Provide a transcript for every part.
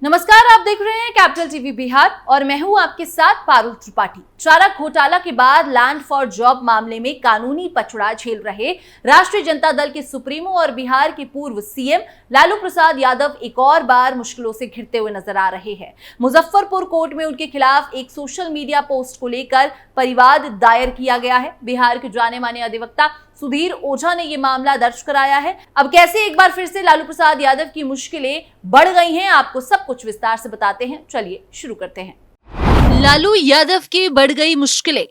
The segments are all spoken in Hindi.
नमस्कार, आप देख रहे हैं कैपिटल टीवी बिहार और मैं हूं आपके साथ पारुल त्रिपाठी। चारा घोटाला के बाद लैंड फॉर जॉब मामले में कानूनी पछड़ा झेल रहे राष्ट्रीय जनता दल के सुप्रीमो और बिहार के पूर्व सीएम लालू प्रसाद यादव एक और बार मुश्किलों से घिरते हुए नजर आ रहे हैं। मुजफ्फरपुर कोर्ट में उनके खिलाफ एक सोशल मीडिया पोस्ट को लेकर परिवाद दायर किया गया है। बिहार के जाने माने अधिवक्ता सुधीर ओझा ने ये मामला दर्ज कराया है। अब कैसे एक बार फिर से लालू प्रसाद यादव की मुश्किलें बढ़ गई हैं, आपको सब कुछ विस्तार से बताते हैं। चलिए शुरू करते हैं। लालू यादव की बढ़ गई मुश्किलें,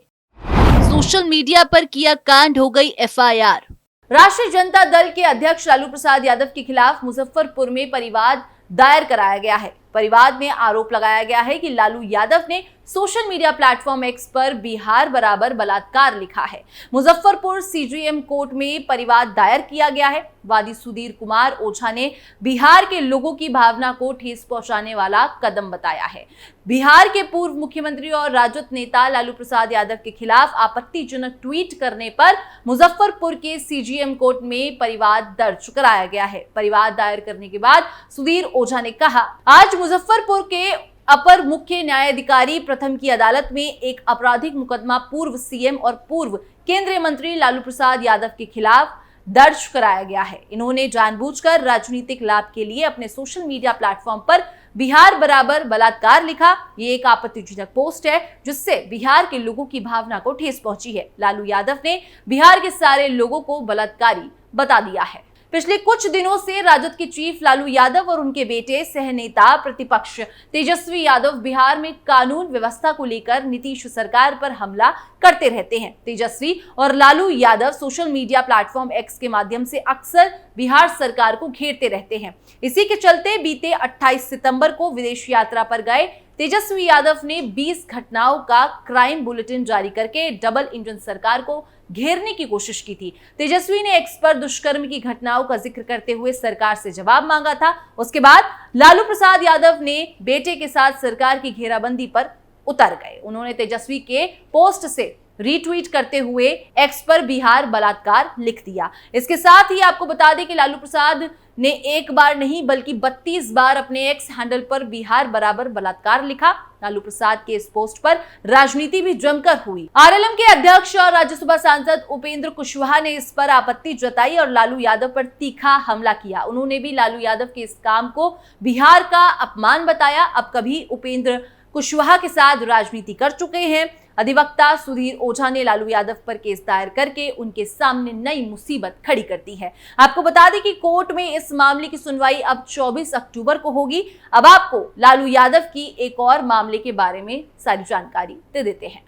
सोशल मीडिया पर किया कांड, हो गई एफआईआर। राष्ट्रीय जनता दल के अध्यक्ष लालू प्रसाद यादव के खिलाफ मुजफ्फरपुर में परिवाद दायर कराया गया है। परिवाद में आरोप लगाया गया है कि लालू यादव ने सोशल मीडिया प्लेटफॉर्म एक्स पर बिहार बराबर बलात्कार लिखा है। मुजफ्फरपुर सीजेएम कोर्ट में परिवाद दायर किया गया है। वादी सुधीर कुमार ओझा ने बिहार के लोगों की भावना को ठेस पहुंचाने वाला कदम बताया है। बिहार के पूर्व मुख्यमंत्री और राजद नेता लालू प्रसाद यादव के खिलाफ आपत्तिजनक ट्वीट करने पर मुजफ्फरपुर के सीजेएम कोर्ट में परिवाद दर्ज कराया गया है। परिवाद दायर करने के बाद सुधीर ओझा ने कहा, आज मुजफ्फरपुर के अपर मुख्य न्यायाधिकारी प्रथम की अदालत में एक आपराधिक मुकदमा पूर्व सीएम और पूर्व केंद्रीय मंत्री लालू प्रसाद यादव के खिलाफ दर्ज कराया गया है। इन्होंने जानबूझकर राजनीतिक लाभ के लिए अपने सोशल मीडिया प्लेटफॉर्म पर बिहार बराबर बलात्कार लिखा। ये एक आपत्तिजनक पोस्ट है जिससे बिहार के लोगों की भावना को ठेस पहुंची है। लालू यादव ने बिहार के सारे लोगों को बलात्कारी बता दिया है। पिछले कुछ दिनों से राजद के चीफ लालू यादव और उनके बेटे सह नेता प्रतिपक्ष तेजस्वी यादव बिहार में कानून व्यवस्था को लेकर नीतीश सरकार पर हमला करते रहते हैं। तेजस्वी और Lalu Yadav social media platform x के माध्यम से अक्सर बिहार सरकार को घेरते रहते हैं। इसी के चलते बीते 28 सितंबर को विदेश यात्रा पर गए तेजस्वी यादव ने 20 घटनाओं का क्राइम बुलेटिन जारी करके डबल इंजन सरकार को घेरने की कोशिश की थी। तेजस्वी ने एक्स पर दुष्कर्म की घटनाओं का जिक्र करते हुए सरकार से जवाब मांगा था। उसके बाद लालू प्रसाद यादव ने बेटे के साथ सरकार की घेराबंदी पर उतर गए। उन्होंने तेजस्वी के पोस्ट से रीट्वीट करते हुए एक्स पर बिहार बलात्कार लिख दिया। इसके साथ ही आपको बता दें कि लालू प्रसाद ने एक बार नहीं बल्कि 32 बार अपने एक्स हैंडल पर बिहार बराबर बलात्कार लिखा। लालू प्रसाद के इस पोस्ट पर राजनीति भी जमकर हुई। आरएलएम के अध्यक्ष और राज्यसभा सांसद उपेंद्र कुशवाहा ने इस पर आपत्ति जताई और लालू यादव पर तीखा हमला किया। उन्होंने भी लालू यादव के इस काम को बिहार का अपमान बताया। अब कभी उपेंद्र कुशवाहा के साथ राजनीति कर चुके हैं। अधिवक्ता सुधीर ओझा ने लालू यादव पर केस दायर करके उनके सामने नई मुसीबत खड़ी कर दी है। आपको बता दें कि कोर्ट में इस मामले की सुनवाई अब 24 अक्टूबर को होगी। अब आपको लालू यादव की एक और मामले के बारे में सारी जानकारी दे देते हैं।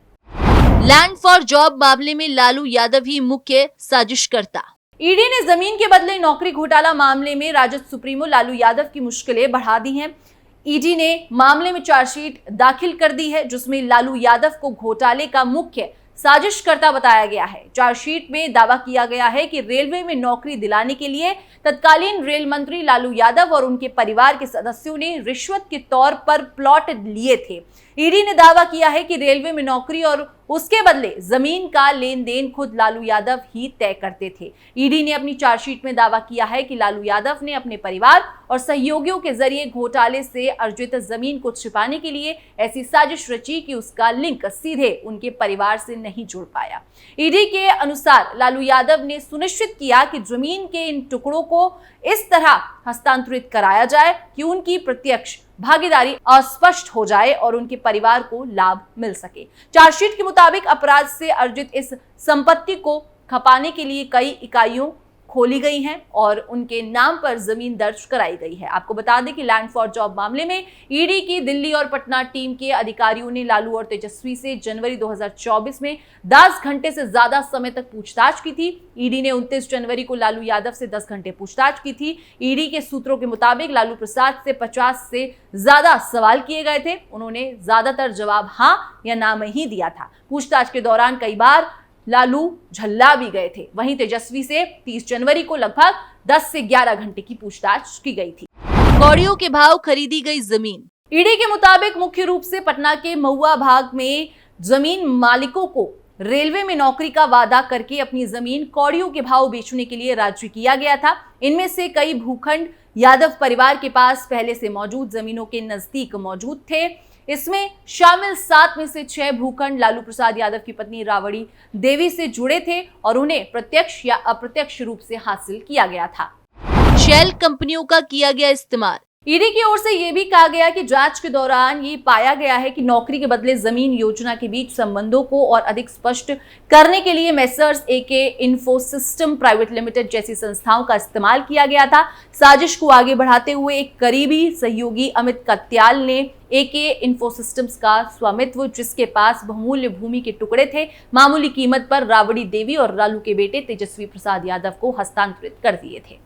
लैंड फॉर जॉब मामले में लालू यादव ही मुख्य साजिशकर्ता। ईडी ने जमीन के बदले नौकरी घोटाला मामले में राजद सुप्रीमो लालू यादव की मुश्किलें बढ़ा दी हैं। ईडी ने मामले में चार्जशीट दाखिल कर दी है जिसमें लालू यादव को घोटाले का मुख्य साजिशकर्ता बताया गया है। चार्जशीट में दावा किया गया है कि रेलवे में नौकरी दिलाने के लिए तत्कालीन रेल मंत्री लालू यादव और उनके परिवार के सदस्यों ने रिश्वत के तौर पर प्लॉट लिए थे। ईडी ने दावा किया है कि रेलवे में नौकरी और उसके बदले जमीन का लेन देन खुद लालू यादव ही तय करते थे। ईडी ने अपनी चार्जशीट में दावा किया है कि लालू यादव ने अपने परिवार और सहयोगियों के जरिए घोटाले से अर्जित जमीन को छिपाने के लिए ऐसी साजिश रची कि उसका लिंक सीधे उनके परिवार से नहीं जुड़ पाया। ईडी के अनुसार लालू यादव ने सुनिश्चित किया कि जमीन के इन टुकड़ों को इस तरह हस्तांतरित कराया जाए कि उनकी प्रत्यक्ष भागीदारी अस्पष्ट हो जाए और उनके परिवार को लाभ मिल सके। चार्जशीट के मुताबिक अपराध से अर्जित इस संपत्ति को खपाने के लिए कई इकाइयों खोली गई हैं और उनके नाम पर जमीन दर्ज कराई गई है। आपको बता दें कि लैंड फॉर जॉब मामले में ईडी की दिल्ली और पटना टीम के अधिकारियों ने लालू और तेजस्वी से जनवरी 2024 में 10 घंटे से ज्यादा समय तक पूछताछ की थी। ईडी ने 29 जनवरी को लालू यादव से 10 घंटे पूछताछ की थी। ईडी के सूत्रों के मुताबिक लालू प्रसाद से 50 से ज्यादा सवाल किए गए थे। उन्होंने ज्यादातर जवाब हाँ या ना में ही दिया था। पूछताछ के दौरान कई बार लालू झल्ला भी गए थे। वहीं तेजस्वी से 30 जनवरी को लगभग 10 से 11 घंटे की पूछताछ की गई थी। कौड़ियों के भाव खरीदी गई जमीन। ईडी के मुताबिक मुख्य रूप से पटना के महुआ भाग में जमीन मालिकों को रेलवे में नौकरी का वादा करके अपनी जमीन कौड़ियों के भाव बेचने के लिए राजी किया गया था। इनमें से कई भूखंड यादव परिवार के पास पहले से मौजूद जमीनों के नजदीक मौजूद थे। इसमें शामिल 7 में से 6 भूखंड लालू प्रसाद यादव की पत्नी राबड़ी देवी से जुड़े थे और उन्हें प्रत्यक्ष या अप्रत्यक्ष रूप से हासिल किया गया था। शेल कंपनियों का किया गया इस्तेमाल। ईडी की ओर से यह भी कहा गया कि जांच के दौरान ये पाया गया है कि नौकरी के बदले जमीन योजना के बीच संबंधों को और अधिक स्पष्ट करने के लिए मेसर्स एके इन्फोसिस्टम प्राइवेट लिमिटेड जैसी संस्थाओं का इस्तेमाल किया गया था। साजिश को आगे बढ़ाते हुए एक करीबी सहयोगी अमित कत्याल ने एके इन्फोसिस्टम्स का स्वामित्व, जिसके पास बहुमूल्य भूमि के टुकड़े थे, मामूली कीमत पर राबड़ी देवी और लालू के बेटे तेजस्वी प्रसाद यादव को हस्तांतरित कर दिए थे।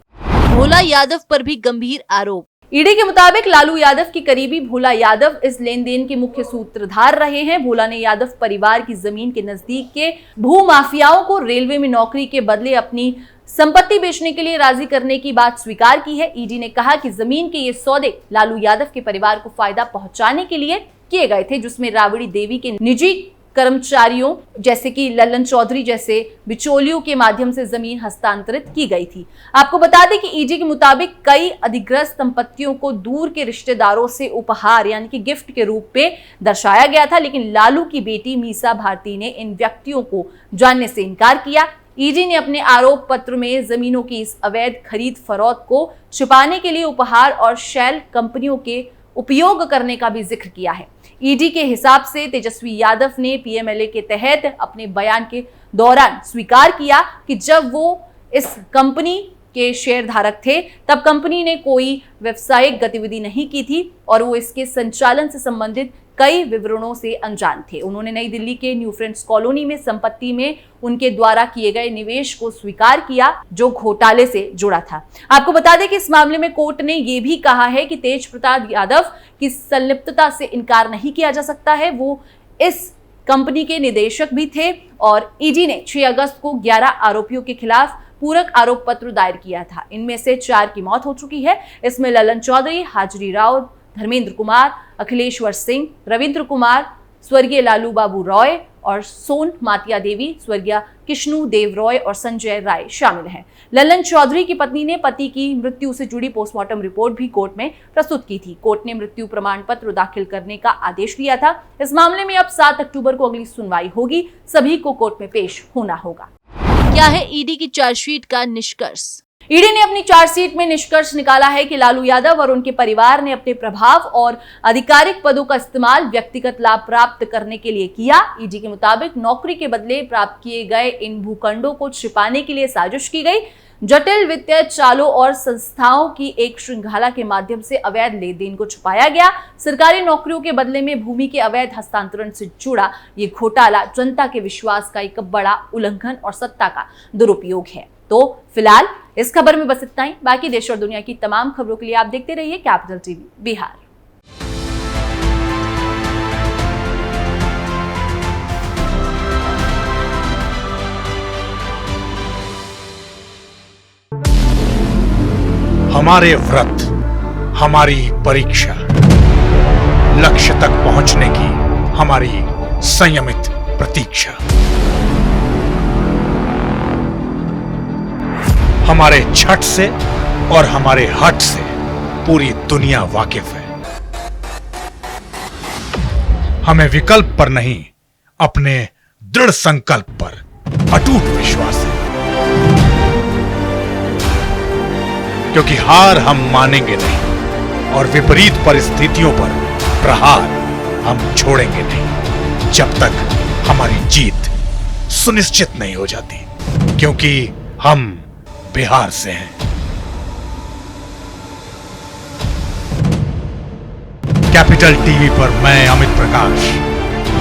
भोला यादव पर भी गंभीर आरोप। ईडी के मुताबिक लालू यादव के करीबी भोला यादव इस लेन देन के मुख्य सूत्रधार रहे हैं। भोला ने यादव परिवार की जमीन के नजदीक के भूमाफियाओं को रेलवे में नौकरी के बदले अपनी संपत्ति बेचने के लिए राजी करने की बात स्वीकार की है। ईडी ने कहा कि जमीन के ये सौदे लालू यादव के परिवार को फायदा पहुंचाने के लिए किए गए थे, जिसमें राबड़ी देवी के निजी कर्मचारियों जैसे कि ललन चौधरी जैसे बिचौलियों के माध्यम से जमीन हस्तांतरित की गई थी। आपको बता दें कि ईडी के मुताबिक कई अधिग्रस्त संपत्तियों को दूर के रिश्तेदारों से उपहार यानी कि गिफ्ट के रूप में दर्शाया गया था, लेकिन लालू की बेटी मीसा भारती ने इन व्यक्तियों को जानने से इनकार किया। ईडी ने अपने आरोप पत्र में जमीनों की इस अवैध खरीद फरोख्त को छिपाने के लिए उपहार और शेल कंपनियों के उपयोग करने का भी जिक्र किया है। ईडी के हिसाब से तेजस्वी यादव ने पीएमएलए के तहत अपने बयान के दौरान स्वीकार किया कि जब वो इस कंपनी के शेयर धारक थे तब कंपनी ने कोई व्यावसायिक गतिविधि नहीं की थी और वो इसके संचालन से संबंधित कई विवरणों से अनजान थे। उन्होंने नई दिल्ली के न्यू फ्रेंड्स कॉलोनी में संपत्ति में उनके द्वारा किए गए निवेश को स्वीकार किया जो घोटाले से जुड़ा था। आपको बता दें कि इस मामले में कोर्ट ने यह भी कहा है कि तेज प्रताप यादव की संलिप्तता से इनकार नहीं किया जा सकता है। वो इस कंपनी के निदेशक भी थे और ईडी ने 6 अगस्त को 11 आरोपियों के खिलाफ पूरक आरोप पत्र दायर किया था। इनमें से 4 की मौत हो चुकी है। इसमें ललन चौधरी, हाजरी राव, धर्मेंद्र कुमार, अखिलेश्वर सिंह, रविंद्र कुमार, स्वर्गीय लालू बाबू रॉय और सोन मातिया देवी, स्वर्गीय किशनु देव रॉय और संजय राय शामिल हैं। ललन चौधरी की पत्नी ने पति की मृत्यु से जुड़ी पोस्टमार्टम रिपोर्ट भी कोर्ट में प्रस्तुत की थी। कोर्ट ने मृत्यु प्रमाण पत्र दाखिल करने का आदेश दिया था। इस मामले में अब 7 अक्टूबर को अगली सुनवाई होगी। सभी को कोर्ट में पेश होना होगा। क्या है ईडी की चार्जशीट का निष्कर्ष? ईडी ने अपनी चार्जशीट में निष्कर्ष निकाला है कि लालू यादव और उनके परिवार ने अपने प्रभाव और आधिकारिक पदों का इस्तेमाल व्यक्तिगत लाभ प्राप्त करने के लिए किया। ईडी के मुताबिक नौकरी के बदले प्राप्त किए गए इन भूखंडों को छिपाने के लिए साजिश की गई। जटिल वित्तीय चालों और संस्थाओं की एक श्रृंखला के माध्यम से अवैध लेन देन को छुपाया गया। सरकारी नौकरियों के बदले में भूमि के अवैध हस्तांतरण से जुड़ा ये घोटाला जनता के विश्वास का एक बड़ा उल्लंघन और सत्ता का दुरुपयोग है। तो फिलहाल इस खबर में बस इतना ही। बाकी देश और दुनिया की तमाम खबरों के लिए आप देखते रहिए कैपिटल टीवी बिहार। हमारे व्रत, हमारी परीक्षा, लक्ष्य तक पहुंचने की हमारी संयमित प्रतीक्षा। हमारे छठ से और हमारे हट से पूरी दुनिया वाकिफ है। हमें विकल्प पर नहीं, अपने दृढ़ संकल्प पर अटूट विश्वास है, क्योंकि हार हम मानेंगे नहीं और विपरीत परिस्थितियों पर प्रहार हम छोड़ेंगे नहीं जब तक हमारी जीत सुनिश्चित नहीं हो जाती, क्योंकि हम बिहार से हैं। कैपिटल टीवी पर मैं अमित प्रकाश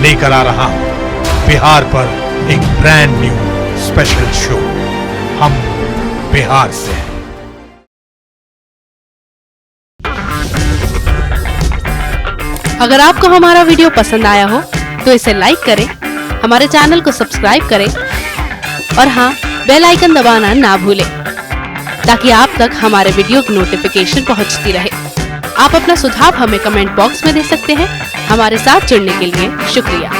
लेकर आ रहा हूं बिहार पर एक ब्रांड न्यू स्पेशल शो, हम बिहार से हैं। अगर आपको हमारा वीडियो पसंद आया हो तो इसे लाइक करें, हमारे चैनल को सब्सक्राइब करें और हाँ, बेल आइकन दबाना ना भूलें ताकि आप तक हमारे वीडियो की नोटिफिकेशन पहुंचती रहे। आप अपना सुझाव हमें कमेंट बॉक्स में दे सकते हैं। हमारे साथ जुड़ने के लिए शुक्रिया।